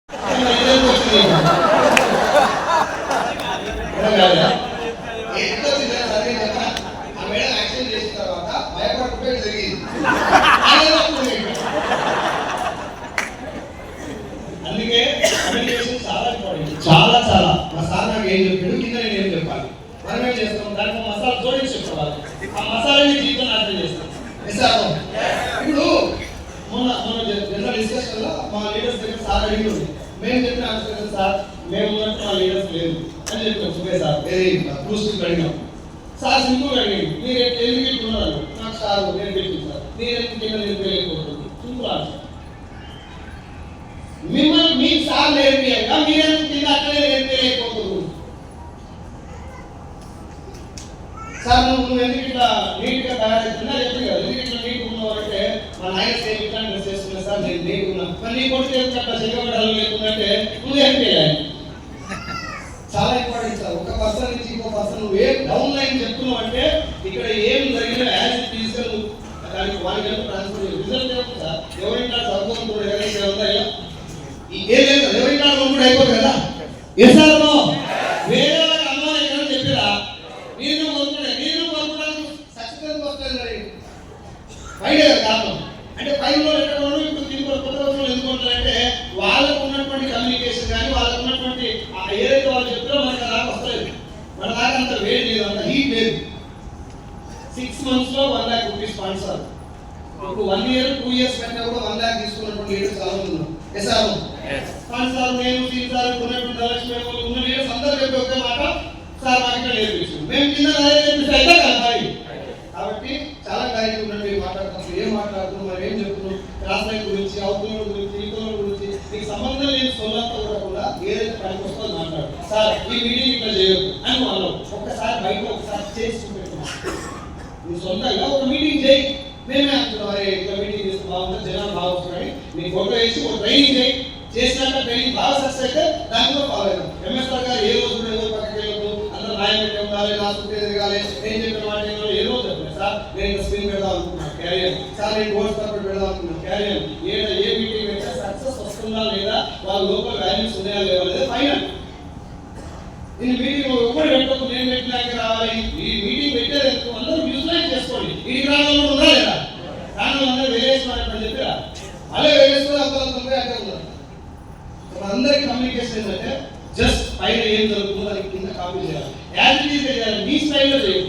అందుకే కమ్యూనికేషన్ చాలా ఇంపార్టెంట్. చాలా చాలా మా సార్ నాకు ఏం చెప్పాడు, కింద నేను ఏం చెప్పాలి, మనం ఏం చేస్తాం, దానికి మసాలా జోడించి చెప్పుకోవాలి. ఆ మసాలాని జీవితం అర్థం చేస్తాం. ఇప్పుడు మొన్న జనరల్ డిస్కషన్ లో మా లీడర్స్ దగ్గర సార్ అడిగింది, మేము చెప్పిన ఆన్సర్ సార్ మేము ఉన్నట్టు మా లీడర్స్ లేదు అని చెప్పాం. సుఖే సార్ ప్రూఫ్స్ అడిగాం. సార్ సింపుల్ అడిగింది, మీరు ఎందుకు ఉన్నారు, నాకు సార్ నేను పెట్టింది సార్, మీరు ఎందుకు కింద నేర్పలేకపోతుంది. Simple answer. మిమ్మల్ని మీకు సార్ నేర్పియంగా మీరెందుకు కింద అట్లనే నేర్పలేకపోతుంది. సార్ నువ్వు ఎందుకు ఇట్లా నీట్ గా తయారవుతున్నా చెప్పింది కదా, ఎందుకు ఇట్లా నీట్ ఉన్నావు అంటే మా నాయన సేమ్ ఇట్లా డ్రెస్ వేసుకున్నా సార్ నేను నీట్ ఉన్నా, మరి నీ కొడుకు అట్లా చెయ్యబడాలి లేకుందంటే నువ్వు ఏం చేయాలి. చాలా ఇంపార్టెంట్ సార్. ఒక పర్సన్ నుంచి ఇంకో పర్సన్ నువ్వు ఏం డౌన్ లైన్ చెప్తున్నావు అంటే ఇక్కడ ఏం జరిగినా యాజ్ ఇట్ ఈస్ దానికి వాళ్ళకి ట్రాన్స్ఫర్ చేయాలి. రిజల్ట్ ఏమవుతుంది సార్, ఎవరింటా చదువుకుంటూ ఎవరైతే ఉందా ఇలా ఏం లేదు, ఎవరింటా కూడా అయిపోతుంది కదా. ఎస్ సార్ వేరే వాళ్ళకి అమ్మాయి ఎక్కడ చెప్పిరా నేను కోరుకుంటే నేను కోరుకోవడానికి సక్సెస్ వస్తుంది పైన కారణం అంటే పైన ఎక్కడ ఇప్పుడు దీనికి కొత్త రోజులు ఎందుకుంటారంటే వాళ్ళకు ఉన్నటువంటి కమ్యూనికేషన్ కానీ వాళ్ళకు ఉన్నటువంటి ఏదైతే వాళ్ళు చెప్తారో మనకి అలా వస్తలేదు. మన దాకా అంత వేడి లేదు, అంత హీట్ లేదు. 6 months లో 1 lakh rupees స్పాన్సర్. ఇప్పుడు 1 year 2 years కంటే కూడా 1 lakh తీసుకున్నటువంటి లీడర్స్ చాలా మంది ఉన్నారు. ఎస్ఆర్ స్పాన్సర్ నేను సీసార్ ఉన్నటువంటి లక్ష్మి ఉన్న లీడర్స్ అందరూ చెప్పి ఒకే మాట, సార్ మాకు ఇక్కడ నేర్పించు, మేము కింద నేర్పిస్తే అయితే కదా. కాబట్టి చాలా క్లారిటీ ఉండండి. మీరు మాట్లాడుతున్నారు ఏం మాట్లాడుతున్నాం, మనం ఏం చెప్తున్నాం, క్లాస్ లైన్ గురించి, అవుతున్న గురించి, ఇంకొన గురించి మీకు సంబంధం లేని సొల్లంతా కూడా ఏదైతే పనికి వస్తుందో మాట్లాడు. సార్ ఈ మీటింగ్ ఇట్లా చేయొద్దు అని మనం ఒక్కసారి బయట ఒకసారి చేసి చూపెట్టుకున్నాం. నువ్వు సొంతంగా ఒక మీటింగ్ చేయి. మేమే అంటున్నాం అరే ఇట్లా మీటింగ్ చేస్తే బాగుంటుంది, జనాలు బాగుంటున్నాయి, నీ ఫోటో వేసి ఒక ట్రైనింగ్ చేయి. చేసినాక ట్రైనింగ్ బాగా సక్సెస్ అయితే దాన్ని కూడా ఫాలో అయినాం. ఎంఎస్ఆర్ గారు ఏ రోజు పక్కకి వెళ్ళొద్దు, అందరూ న్యాయం పెట్టి ఉండాలి, నా చుట్టూ ఎదగాలి, నేను చెప్పిన మాట ఏ రోజు చెప్పలేదు. సార్ నేను స్క్రీన్ పెడదాం అనుకున్నాను క్యారియర్, సార్ నేను గోల్డ్ కార్పెట్ పెడదాం అనుకున్నాను క్యారియర్, ఏ మీటింగ్ పెట్టా సక్సెస్ వస్తుందా లేదా, వాళ్ళ లోకల్ వాల్యూస్ ఉన్నాయా లేదా లేదా ఫైనల్. ఈ మీటింగ్ ఒకటి పెట్టకు, నేను పెట్టినాక రావాలి. ఈ మీటింగ్ పెట్టేది అందరూ యూటిలైజ్ చేసుకోండి. ఈ గ్రామంలో ఉందా లేదా, గ్రామంలో అందరూ వేరేసుకున్నారని చెప్పిరా అలా వేరేసుకుని అందరూ అదే ఉన్నారు. అందరికీ కమ్యూనికేషన్ ఏంటంటే జస్ట్ పైన ఏం జరుగుతుందో దానికి కింద కాపీ చేయాలి, యాజ్ ఇట్ ఈస్ చేయాలి, మీ స్టైల్లో చేయాలి.